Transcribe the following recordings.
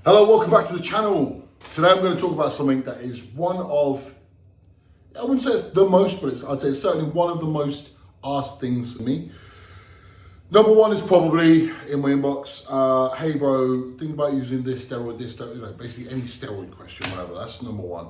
Hello, welcome back to the channel. Today I'm going to talk about something that is one of, I wouldn't say it's the most, but I'd say it's certainly one of the most asked things for me. Number one is probably in my inbox, hey bro, think about using this steroid, basically any steroid question, whatever, that's number one.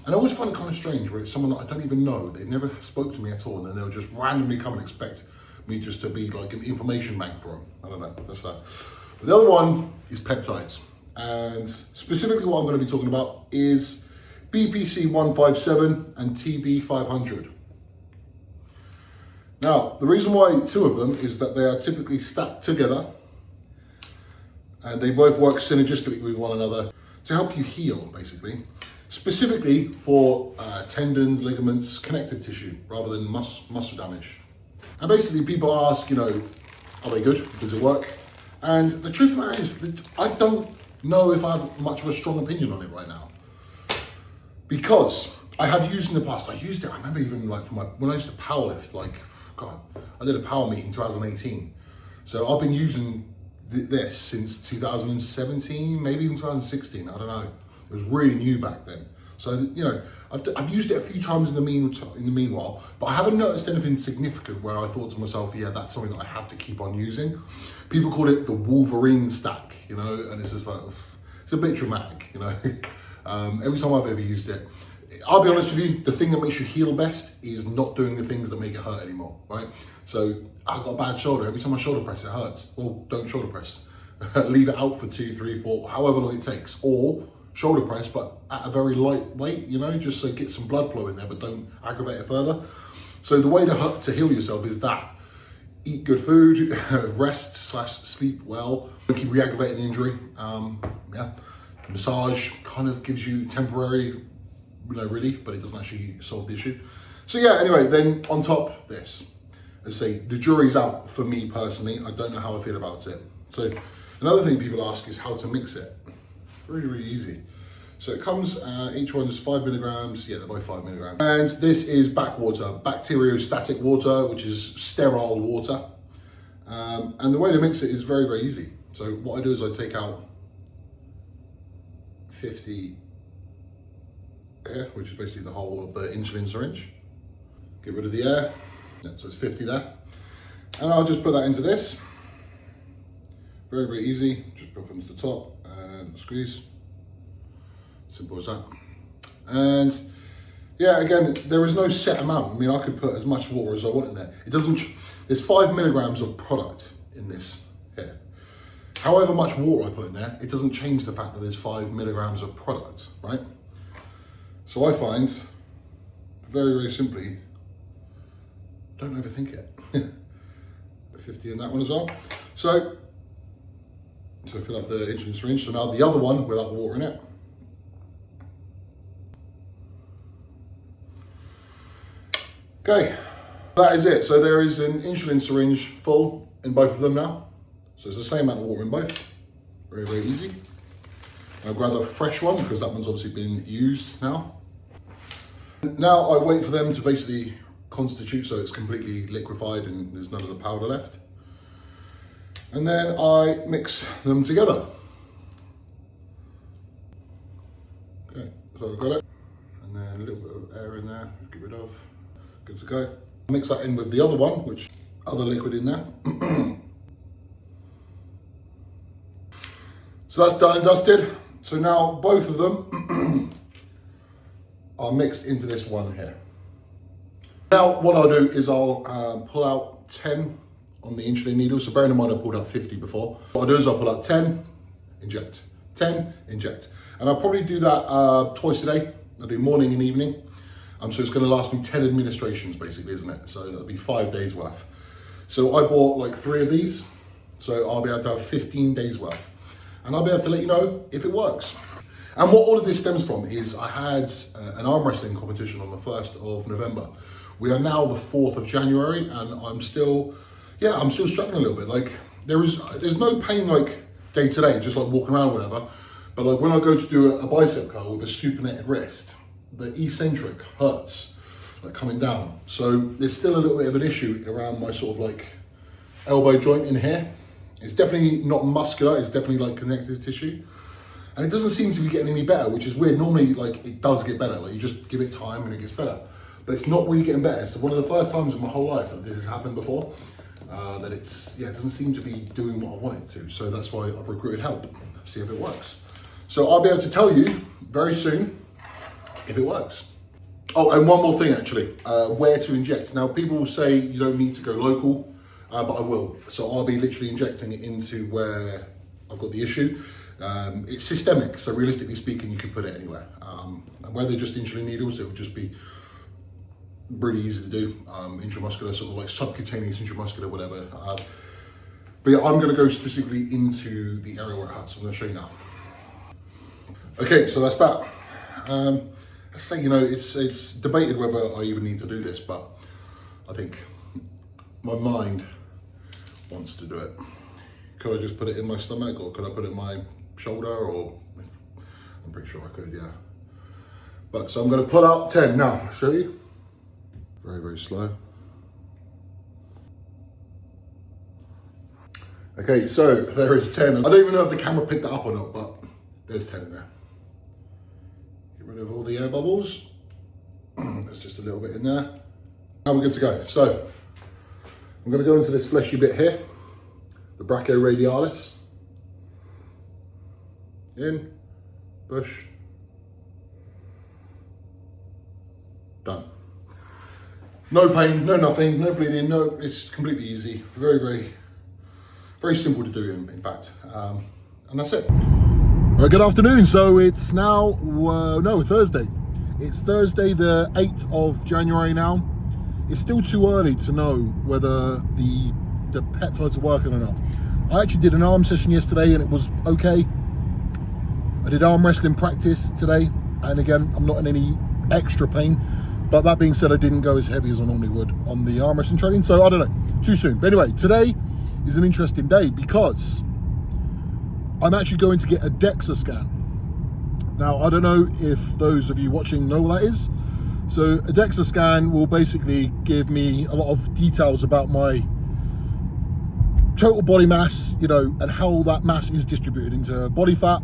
And I always find it kind of strange where it's someone that I don't even know, they've never spoke to me at all, and then they'll just randomly come and expect me just to be like an information bank for them. I don't know, that's that. But the other one is peptides. And specifically what I'm going to be talking about is BPC 157 and TB 500. Now, the reason why two of them is that they are typically stacked together and they both work synergistically with one another to help you heal, basically. Specifically for tendons, ligaments, connective tissue, rather than muscle damage. And basically people ask, are they good? Does it work? And the truth of the matter is that I don't know if I have much of a strong opinion on it right now. Because I have used in the past, I used it, I remember even like when I used to powerlift, I did a power meet in 2018. So I've been using this since 2017, maybe even 2016, I don't know. It was really new back then. So, I've used it a few times in the meanwhile, but I haven't noticed anything significant where I thought to myself, yeah, that's something that I have to keep on using. People call it the Wolverine stack, and it's just like, it's a bit dramatic, Every time I've ever used it, I'll be honest with you, the thing that makes you heal best is not doing the things that make it hurt anymore, right? So I've got a bad shoulder. Every time I shoulder press, it hurts. Well, don't shoulder press. Leave it out for 2, 3, 4, however long it takes. Or shoulder press, but at a very light weight, just so get some blood flow in there, but don't aggravate it further. So the way to heal yourself is that. Eat good food, rest/sleep well, keep re-aggravating the injury. Massage kind of gives you temporary relief, but it doesn't actually solve the issue. So yeah, anyway, then on top this, let's say the jury's out for me personally. I don't know how I feel about it. So another thing people ask is how to mix it. Really, really easy. So it comes, each one is 5 milligrams. Yeah, they're both 5 milligrams. And this is backwater, bacteriostatic water, which is sterile water. And the way to mix it is very, very easy. So what I do is I take out 50 air, which is basically the whole of the insulin syringe. Get rid of the air. Yeah, so it's 50 there. And I'll just put that into this. Very, very easy. Just pop into the top and squeeze. Simple as that. And yeah, again, there is no set amount. I mean, I could put as much water as I want in there. It doesn't, there's 5 milligrams of product in this here. However much water I put in there, it doesn't change the fact that there's 5 milligrams of product, right? So I find, very, very simply, don't overthink it. 50 in that one as well. So fill up the insulin syringe. So now the other one without the water in it. Okay, that is it. So there is an insulin syringe full in both of them now. So it's the same amount of water in both. Very, very easy. I'll grab a fresh one because that one's obviously been used now. Now I wait for them to basically constitute so it's completely liquefied and there's none of the powder left. And then I mix them together. Okay, so I've got it. And then a little bit of air in there, get rid of. Good to go. Mix that in with the other one, which other liquid in there. So that's done and dusted. So now both of them are mixed into this one here. Now what I'll do is I'll pull out 10 on the insulin needle. So bearing in mind I pulled out 50 before. What I'll do is I'll pull out 10, inject, 10, inject. And I'll probably do that twice a day. I'll do morning and evening. So it's going to last me 10 administrations basically, isn't it? So that'll be 5 days worth. So I bought like 3 of these. So I'll be able to have 15 days worth. And I'll be able to let you know if it works. And what all of this stems from is I had an arm wrestling competition on the 1st of November. We are now the 4th of January and I'm still struggling a little bit. Like there's no pain like day to day, just like walking around or whatever. But like when I go to do a bicep curl with a supinated wrist, the eccentric hurts, like coming down. So there's still a little bit of an issue around my sort of like elbow joint in here. It's definitely not muscular, it's definitely like connective tissue. And it doesn't seem to be getting any better, which is weird. Normally, like, it does get better. Like, you just give it time and it gets better. But it's not really getting better. It's one of the first times in my whole life that this has happened before. That it doesn't seem to be doing what I want it to. So that's why I've recruited help, see if it works. So I'll be able to tell you very soon if it works. Oh, and one more thing actually, where to inject. Now people say you don't need to go local, but I will. So I'll be literally injecting it into where I've got the issue. It's systemic, so realistically speaking, you can put it anywhere. And where they're just insulin needles, it will just be really easy to do, intramuscular, sort of like subcutaneous intramuscular, whatever. But yeah, I'm going to go specifically into the area where it hurts. I'm going to show you now. Okay, so that's that. Let's say, it's debated whether I even need to do this, but I think my mind wants to do it. Could I just put it in my stomach, or could I put it in my shoulder, or I'm pretty sure I could, yeah. But so I'm going to pull out 10 now. I'll show you. Very, very slow. Okay, so there is 10. I don't even know if the camera picked that up or not, but there's 10 in there. Get rid of all the air bubbles. There's just a little bit in there. Now we're good to go. So I'm going to go into this fleshy bit here, the brachioradialis. In, push, done. No pain, no nothing, no bleeding, no, it's completely easy. Very, very, very simple to do in fact. And that's it. Well, good afternoon. So it's now, Thursday. It's Thursday the 8th of January now. It's still too early to know whether the peptides are working or not. I actually did an arm session yesterday and it was okay. I did arm wrestling practice today. And again, I'm not in any extra pain. But that being said, I didn't go as heavy as I normally would on the arm wrestling training. So I don't know, too soon. But anyway, today is an interesting day because I'm actually going to get a DEXA scan. Now, I don't know if those of you watching know what that is. So a DEXA scan will basically give me a lot of details about my total body mass, and how that mass is distributed into body fat,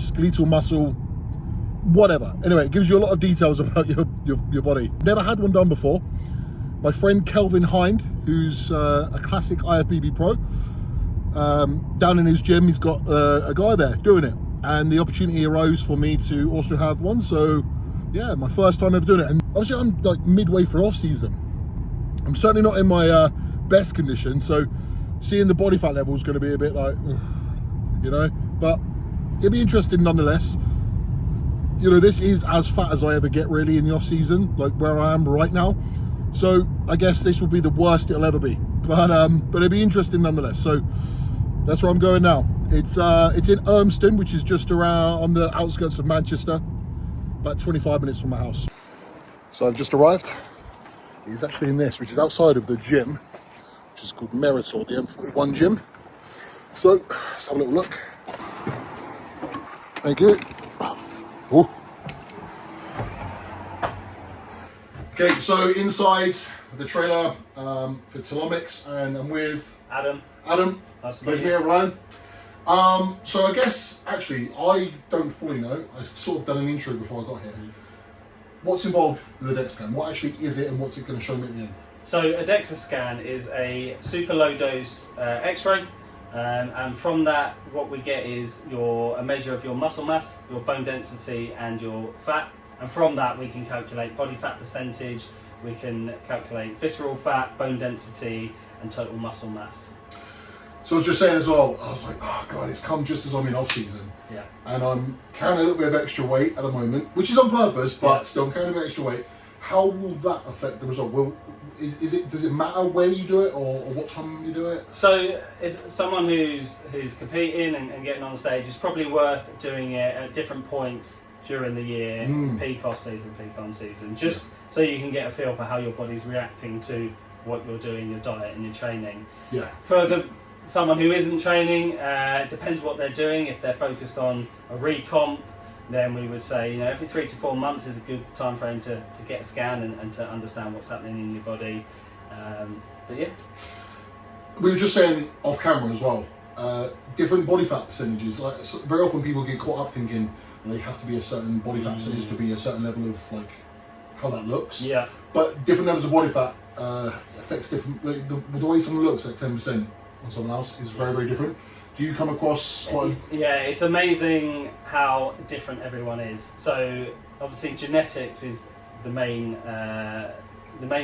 skeletal muscle, whatever. Anyway, it gives you a lot of details about your body. Never had one done before. My friend Kelvin Hind, who's a classic IFBB pro, down in his gym, he's got a guy there doing it. And the opportunity arose for me to also have one. So yeah, my first time ever doing it. And obviously I'm like midway through off season. I'm certainly not in my best condition. So seeing the body fat level is going to be a bit like, but it'll be interesting nonetheless. This is as fat as I ever get really in the off season, like where I am right now. So I guess this will be the worst it'll ever be, but it'll be interesting nonetheless. So that's where I'm going now. It's in Urmston, which is just around on the outskirts of Manchester, about 25 minutes from my house. So I've just arrived. It's actually in this, which is outside of the gym, which is called Meritor, the M41 gym. So let's have a little look. Thank you. Ooh. Okay, so inside the trailer for Telomics, and I'm with Adam. Nice to meet you, Ryan. So I guess actually I don't fully know. I sort of done an intro before I got here. What's involved with a DEXA scan? What actually is it, and what's it going to show me at the end? So a DEXA scan is a super low dose X-ray. And from that, what we get is a measure of your muscle mass, your bone density, and your fat. And from that, we can calculate body fat percentage, we can calculate visceral fat, bone density, and total muscle mass. So I was just saying as well, I was like, oh God, it's come just as I'm in off season. Yeah. And I'm carrying a little bit of extra weight at the moment, which is on purpose, but still I'm carrying a bit of extra weight. How will that affect the result? Does it matter where you do it or what time you do it? So if someone who's competing and getting on stage, it's probably worth doing it at different points during the year, peak off season, peak on season, just so you can get a feel for how your body's reacting to what you're doing, your diet and your training. Yeah. For someone who isn't training, depends what they're doing. If they're focused on a recomp, then we would say, every 3 to 4 months is a good time frame to get a scan and to understand what's happening in your body. But yeah. We were just saying off camera as well, different body fat percentages. Like so very often people get caught up thinking they have to be a certain body fat percentage to be a certain level of like how that looks. Yeah. But different levels of body fat affects different. Like the way someone looks at 10% on someone else is very, very different. Do you come across quite? Yeah, it's amazing how different everyone is. So obviously genetics is the main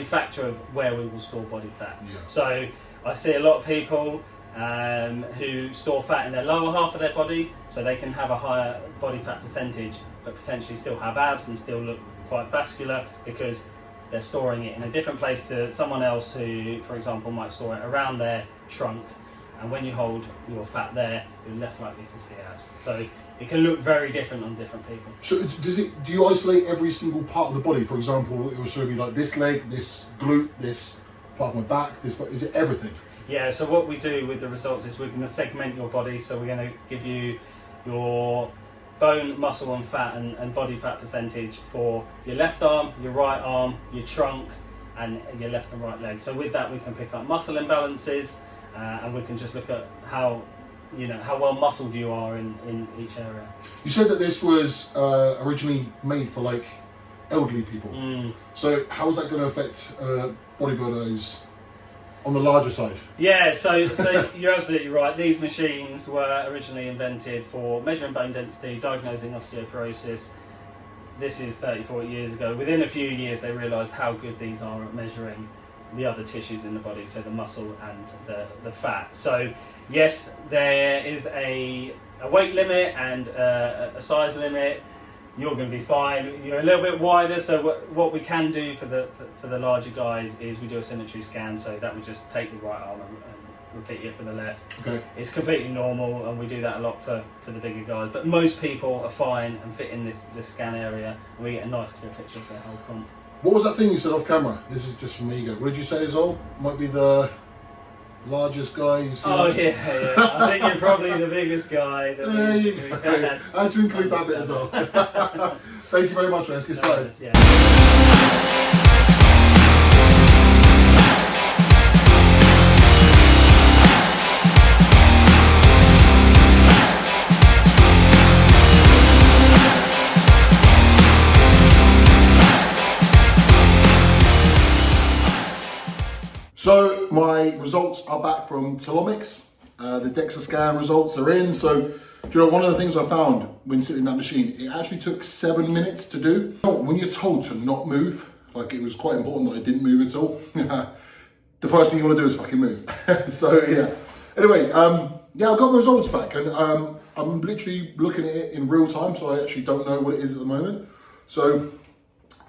factor of where we will store body fat. Yeah. So I see a lot of people who store fat in their lower half of their body, so they can have a higher body fat percentage, but potentially still have abs and still look quite vascular because they're storing it in a different place to someone else who, for example, might store it around their trunk. And when you hold your fat there, you're less likely to see abs. So it can look very different on different people. So do you isolate every single part of the body? For example, it will sort of be like this leg, this glute, this part of my back, this part. Is it everything? Yeah, so what we do with the results is we're going to segment your body. So we're going to give you your bone, muscle and fat and body fat percentage for your left arm, your right arm, your trunk and your left and right leg. So with that we can pick up muscle imbalances and we can just look at how well muscled you are in each area. You said that this was originally made for like elderly people. So how is that going to affect bodybuilders on the larger side? Yeah, so you're absolutely right. These machines were originally invented for measuring bone density, diagnosing osteoporosis. This is 30, 40 years ago. Within a few years they realised how good these are at measuring the other tissues in the body, so the muscle and the fat. So yes, there is a weight limit and a size limit. You're going to be fine. You're a little bit wider, so what we can do for the larger guys is we do a symmetry scan, so that would just take the right arm and repeat it for the left. Okay. It's completely normal, and we do that a lot for the bigger guys. But most people are fine and fit in this scan area, and we get a nice clear picture of their whole comp. What was that thing you said off camera? This is just from ego. What did you say as well? Might be the largest guy you've seen. Oh yeah. I think you're probably the biggest guy. There you go. I had to include that bit as well. Thank you very much, man. Let's get started. Yeah. So my results are back from Telomics. The DEXA scan results are in. So, do you know, one of the things I found when sitting in that machine, it actually took 7 minutes to do. When you're told to not move, like it was quite important that I didn't move at all. The first thing you want to do is fucking move. So yeah. Anyway, yeah, I got my results back, and I'm literally looking at it in real time, so I actually don't know what it is at the moment. So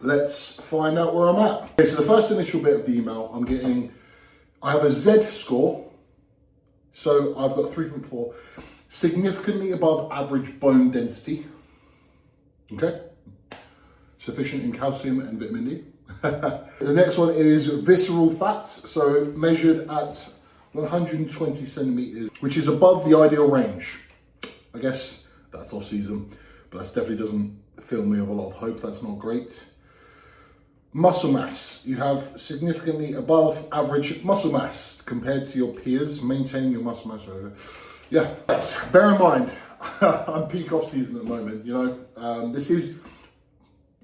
let's find out where I'm at. Okay, so the first initial bit of the email, I have a Z score, so I've got 3.4, significantly above average bone density, okay? Sufficient in calcium and vitamin D. The next one is visceral fat, so measured at 120 centimeters, which is above the ideal range. I guess that's off season, but that definitely doesn't fill me with a lot of hope. That's not great. Muscle mass, you have significantly above average muscle mass compared to your peers, maintaining your muscle mass. Yeah, yes. Bear in mind, I'm peak off season at the moment, you know. This is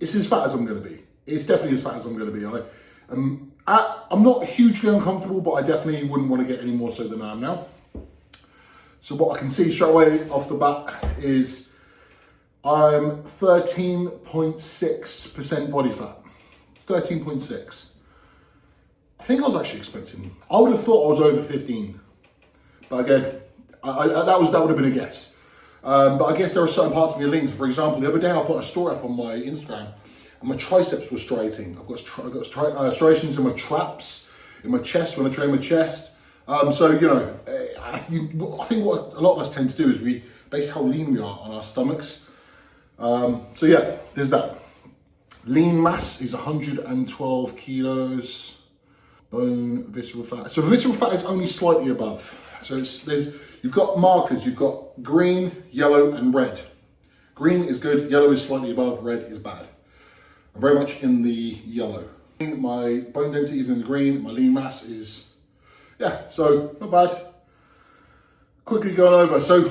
as fat as I'm going to be. It's definitely as fat as I'm going to be. I'm not hugely uncomfortable, but I definitely wouldn't want to get any more so than I am now. So what I can see straight away off the bat is I'm 13.6% body fat. 13.6. I think I was actually expecting, I would have thought I was over 15. But again, that would have been a guess. But I guess there are certain parts of my lean. For example, the other day I put a story up on my Instagram and my triceps were striating. I've got striations in my traps, in my chest when I train my chest. So, you know, I think what a lot of us tend to do is we base how lean we are on our stomachs. So yeah, there's that. Lean mass is 112 kilos. Bone, visceral fat. So visceral fat is only slightly above. So you've got markers. You've got green, yellow, and red. Green is good. Yellow is slightly above. Red is bad. I'm very much in the yellow. My bone density is in the green. My lean mass is, yeah, so not bad. quickly going over. So